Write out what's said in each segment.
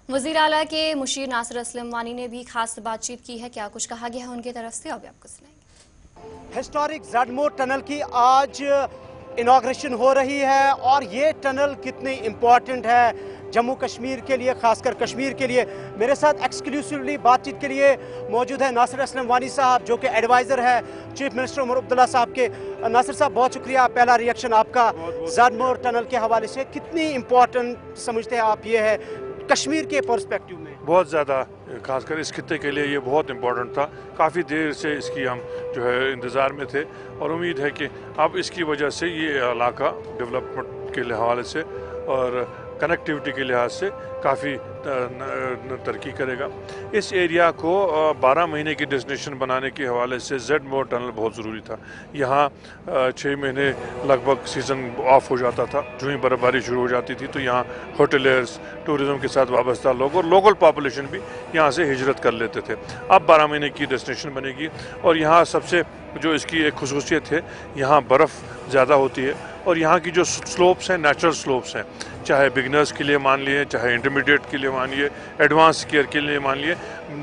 वज़ीर आला के मुशीर नासिर असलम वानी ने भी खास बातचीत की है। क्या कुछ कहा गया है उनकी तरफ से, अभी आपको सुनाएंगे। हिस्टोरिक ज़ेडमोर टनल की आज इनाग्रेशन हो रही है और ये टनल कितनी इम्पॉर्टेंट है जम्मू कश्मीर के लिए, खासकर कश्मीर के लिए। मेरे साथ एक्सक्लूसिवली बातचीत के लिए मौजूद है नासिर असलम वानी साहब, जो कि एडवाइज़र है चीफ मिनिस्टर उमर अब्दुल्ला साहब के। नासिर साहब, बहुत शुक्रिया। पहला रिएक्शन आपका ज़ेडमोर टनल के हवाले से, कितनी इम्पॉर्टेंट समझते हैं आप ये है कश्मीर के पर्सपेक्टिव में? बहुत ज़्यादा, खासकर इस खित्ते के लिए ये बहुत इम्पोर्टेंट था। काफ़ी देर से इसकी हम जो है इंतज़ार में थे और उम्मीद है कि अब इसकी वजह से ये इलाका डेवलपमेंट के हवाले से और कनेक्टिविटी के लिहाज से काफ़ी तरक्की करेगा। इस एरिया को 12 महीने की डेस्टिनेशन बनाने के हवाले से ज़ेडमोर टनल बहुत ज़रूरी था। यहाँ 6 महीने लगभग सीज़न ऑफ हो जाता था, जो ही बर्फ़बारी शुरू हो जाती थी तो यहाँ होटलियर्स, टूरिज़म के साथ वाबस्ता लोग और लोकल पॉपुलेशन भी यहाँ से हिजरत कर लेते थे। अब 12 महीने की डेस्टिनेशन बनेगी और यहाँ सबसे जो इसकी एक खुसूसियत है, यहाँ बर्फ़ ज़्यादा होती है और यहाँ की जो स्लोप्स हैं नेचुरल स्लोप्स हैं, चाहे बिगनर्स के लिए मान लिए, चाहे इंटरमीडिएट के लिए मान लिए, एडवांस स्कीयर के लिए मान लिए,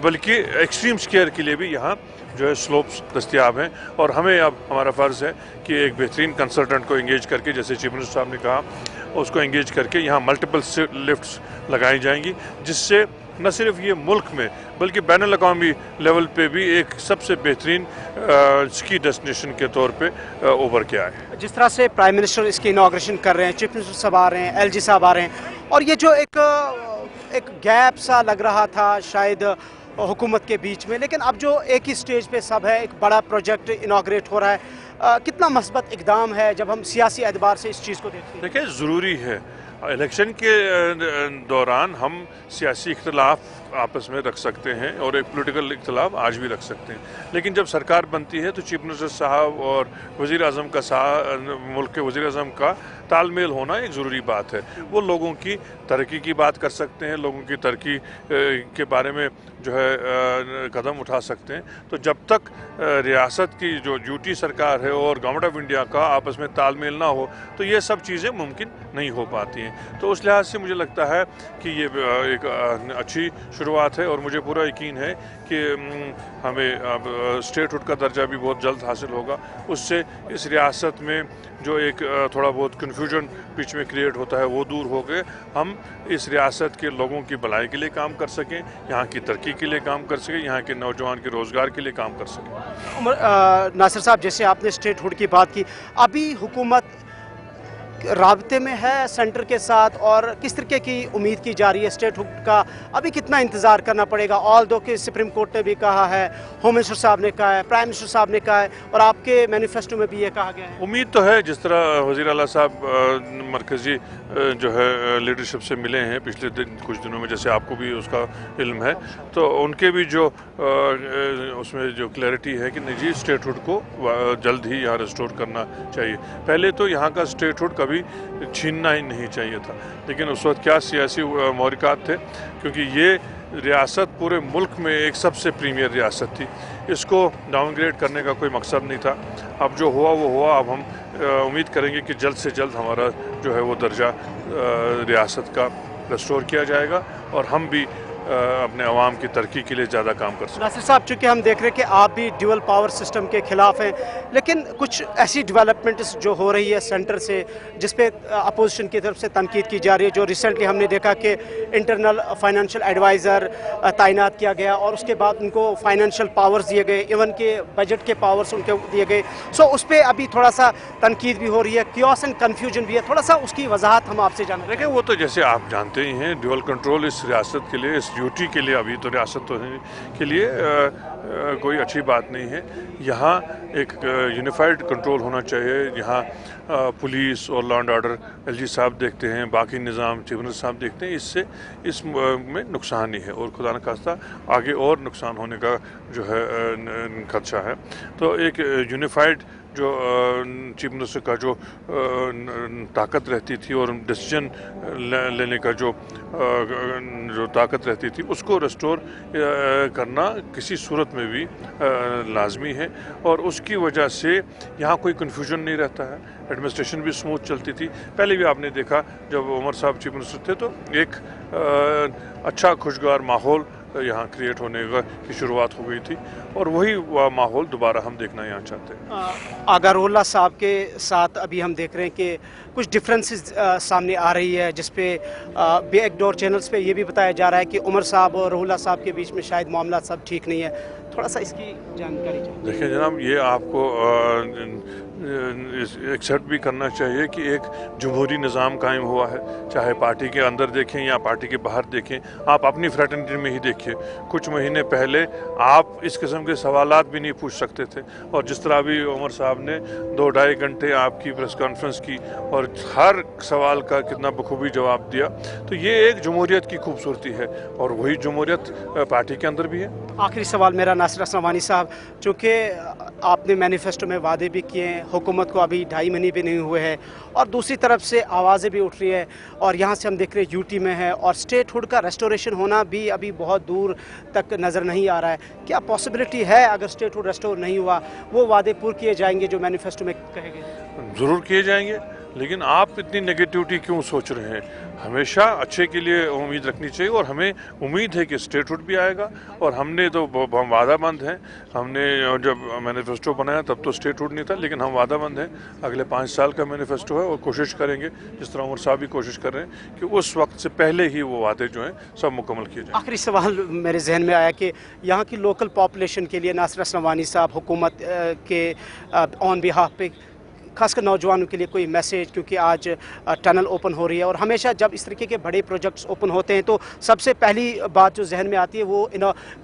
बल्कि एक्सट्रीम स्कीयर के लिए भी यहाँ जो है स्लोप्स दस्तियाब हैं। और हमें अब हमारा फ़र्ज़ है कि एक बेहतरीन कंसल्टेंट को इंगेज करके, जैसे चीफ मिनिस्टर साहब ने कहा, उसको इंगेज करके यहाँ मल्टीपल लिफ्ट्स लगाई जाएंगी, जिससे न सिर्फ ये मुल्क में बल्कि बैनुल अक़वामी लेवल पे भी एक सबसे बेहतरीन स्की डेस्टिनेशन के तौर पे उभर के आए। जिस तरह से प्राइम मिनिस्टर इसकी इनाग्रेशन कर रहे हैं, चीफ मिनिस्टर साहब आ रहे हैं, एलजी साहब आ रहे हैं, और ये जो एक गैप सा लग रहा था शायद हुकूमत के बीच में, लेकिन अब जो एक ही स्टेज पे सब है, एक बड़ा प्रोजेक्ट इनाग्रेट हो रहा है, कितना मस्बत इकदाम है जब हम सियासी एतबार से इस चीज़ को देखते हैं? देखिए, ज़रूरी है इलेक्शन के दौरान हम सियासी इख्तलाफ आपस में रख सकते हैं और एक पॉलिटिकल इख्तलाफ आज भी रख सकते हैं, लेकिन जब सरकार बनती है तो चीफ मिनिस्टर साहब और वज़ीर आज़म का मुल्क के वज़ीर आज़म का तालमेल होना एक ज़रूरी बात है। वो लोगों की तरक्की की बात कर सकते हैं, लोगों की तरक्की के बारे में जो है कदम उठा सकते हैं। तो जब तक रियासत की जो ड्यूटी सरकार है और गवर्नमेंट ऑफ इंडिया का आपस में तालमेल ना हो तो ये सब चीज़ें मुमकिन नहीं हो पाती हैं। तो उस लिहाज से मुझे लगता है कि ये एक अच्छी शुरुआत है और मुझे पूरा यकीन है कि हमें अब स्टेटहुड का दर्जा भी बहुत जल्द हासिल होगा। उससे इस रियासत में जो एक थोड़ा बहुत कन्फ्यूजन बीच में क्रिएट होता है वो दूर हो गए, हम इस रियासत के लोगों की भलाई के लिए काम कर सकें, यहाँ की तरक्की के लिए काम कर सकें, यहाँ के नौजवान के रोज़गार के लिए काम कर सकें। नासिर साहब, जैसे आपने स्टेटहुड की बात की, अभी हुकूमत राब्ते में है सेंटर के साथ और किस तरीके की उम्मीद की जा रही है स्टेटहुड का? अभी कितना इंतज़ार करना पड़ेगा? ऑल दो कि सुप्रीम कोर्ट ने भी कहा है, होम मिनिस्टर साहब ने कहा है, प्राइम मिनिस्टर साहब ने कहा है और आपके मैनिफेस्टो में भी ये कहा गया है। उम्मीद तो है, जिस तरह वज़ीर आला साहब मरकज़ी जो है लीडरशिप से मिले हैं पिछले कुछ दिनों में, जैसे आपको भी उसका इल्म है, तो उनके भी जो उसमें जो क्लैरिटी है कि नहीं जी, स्टेटहुड को जल्द ही यहाँ रिस्टोर करना चाहिए। पहले तो यहाँ का स्टेटहुड कभी छीनना ही नहीं चाहिए था, लेकिन उस वक्त क्या सियासी महरिकात थे, क्योंकि ये रियासत पूरे मुल्क में एक सबसे प्रीमियर रियासत थी, इसको डाउनग्रेड करने का कोई मकसद नहीं था। अब जो हुआ वो हुआ। अब हम उम्मीद करेंगे कि जल्द से जल्द हमारा जो है वो दर्जा रियासत का रिस्टोर किया जाएगा और हम भी अपने अवाम की तरक्की के लिए ज़्यादा काम कर सकते हैं। नासिर साहब, चूँकि हम देख रहे हैं कि आप भी ड्यूअल पावर सिस्टम के खिलाफ हैं, लेकिन कुछ ऐसी डेवलपमेंट्स जो हो रही है सेंटर से जिस पे अपोजिशन की तरफ से तनकीद की जा रही है, जो रिसेंटली हमने देखा कि इंटरनल फाइनेंशियल एडवाइज़र तैनात किया गया और उसके बाद उनको फाइनेंशियल पावर्स दिए गए, इवन के बजट के पावर्स उनको दिए गए। सो उस पर अभी थोड़ा सा तनकीद भी हो रही है, क्योस एंड कन्फ्यूजन भी है, थोड़ा सा उसकी वजाहत हम आपसे जानना। देखिए, वो तो जैसे आप जानते ही हैं, ड्यूअल कंट्रोल इस रियासत के लिए, इस ड्यूटी के लिए, अभी तो रियासत तो के लिए कोई अच्छी बात नहीं है। यहाँ एक यूनिफाइड कंट्रोल होना चाहिए। यहाँ पुलिस और लॉ एंड ऑर्डर एलजी साहब देखते हैं, बाकी निज़ाम चीफ मिनिस्टर साहब देखते हैं, इससे इस में नुकसान ही है और खुदा न खास्ता आगे और नुकसान होने का जो है खदशा है। तो एक यूनिफाइड जो चीफ मिनिस्टर का जो ताकत रहती थी और डिसीजन लेने का जो ताकत रहती थी उसको रेस्टोर करना किसी सूरत में भी लाजमी है, और उसकी वजह से यहाँ कोई कन्फ्यूजन नहीं रहता है, एडमिनिस्ट्रेशन भी स्मूथ चलती थी। पहले भी आपने देखा जब उमर साहब चीफ मिनिस्टर थे तो एक अच्छा खुशगवार माहौल यहाँ क्रिएट होने की शुरुआत हो गई थी, और वही माहौल दोबारा हम देखना यहाँ चाहते हैं। आगारुल्लाह साहब के साथ अभी हम देख रहे हैं कि कुछ डिफरेंसेस सामने आ रही है, जिस पे बैकडोर चैनल्स पे ये भी बताया जा रहा है कि उमर साहब और रुहुल्लाह साहब के बीच में शायद मामला सब ठीक नहीं है। थोड़ा सा इसकी जानकारी चाहिए। देखिए जनाब, ये आपको एक्सेप्ट भी करना चाहिए कि एक जमहूरी निज़ाम कायम हुआ है, चाहे पार्टी के अंदर देखें या पार्टी के बाहर देखें। आप अपनी फ्रेटर्निटी में ही देखिए, कुछ महीने पहले आप इस किस्म के सवालात भी नहीं पूछ सकते थे, और जिस तरह अभी उमर साहब ने 2-2.5 घंटे आपकी प्रेस कॉन्फ्रेंस की और हर सवाल का कितना बखूबी जवाब दिया, तो ये एक जमहूरियत की खूबसूरती है, और वही जमहूरियत पार्टी के अंदर भी है। आखिरी सवाल मेरा नासिर असलम साहब, चूँकि आपने मैनिफेस्टो में वादे भी किए हैं, हुकूमत को अभी 2.5 महीने भी नहीं हुए हैं, और दूसरी तरफ से आवाज़ें भी उठ रही है, और यहाँ से हम देख रहे हैं यूटी में है, और स्टेटहुड का रेस्टोरेशन होना भी अभी बहुत दूर तक नज़र नहीं आ रहा है। क्या पॉसिबिलिटी है अगर स्टेटहुड रेस्टोर नहीं हुआ वो वादे पूरे किए जाएंगे जो मैनिफेस्टो में कहे गए? ज़रूर किए जाएंगे, लेकिन आप इतनी नेगेटिविटी क्यों सोच रहे हैं? हमेशा अच्छे के लिए उम्मीद रखनी चाहिए, और हमें उम्मीद है कि स्टेटहुड भी आएगा, और हमने तो हम वादामंद हैं। हमने जब मैनिफेस्टो बनाया तब तो स्टेटहुड नहीं था, लेकिन हम वादामंद हैं। अगले 5 साल का मैनिफेस्टो है, और कोशिश करेंगे, जिस तरह उमर साहब भी कोशिश कर रहे हैं, कि उस वक्त से पहले ही वो वादे जो हैं सब मुकम्मल किए जाएं। आखिरी सवाल मेरे जहन में आया कि यहाँ की लोकल पॉपुलेशन के लिए नासिर असलम वानी साहब हुकूमत के ऑन बिहाफ पे खासकर नौजवानों के लिए कोई मैसेज, क्योंकि आज टनल ओपन हो रही है, और हमेशा जब इस तरीके के बड़े प्रोजेक्ट्स ओपन होते हैं तो सबसे पहली बात जो जहन में आती है वो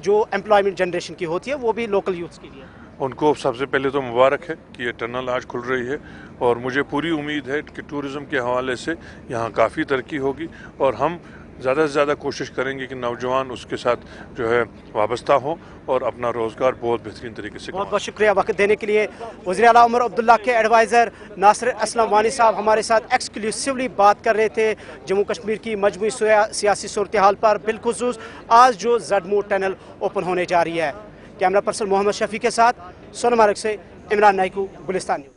जो एम्प्लॉयमेंट जनरेशन की होती है, वो भी लोकल यूथ्स के लिए। उनको सबसे पहले तो मुबारक है कि ये टनल आज खुल रही है, और मुझे पूरी उम्मीद है कि टूरिज़म के हवाले से यहाँ काफ़ी तरक्की होगी, और हम ज़्यादा से ज़्यादा कोशिश करेंगे कि नौजवान उसके साथ जो है वाबस्ता हो और अपना रोज़गार बहुत बेहतरीन तरीके से। बहुत बहुत शुक्रिया वक्त देने के लिए। वज़ीर आला उमर अब्दुल्ला के एडवाइज़र नासिर असलम वानी साहब हमारे साथ एक्सक्लूसिवली बात कर रहे थे जम्मू कश्मीर की मजमूई सियासी सूरत हाल पर, बिलखुसूस आज जो ज़डमू टनल ओपन होने जा रही है। कैमरा पर्सन मोहम्मद शफी के साथ सोनमर्ग से इमरान नाइकू, गुलिस्तान न्यूज़।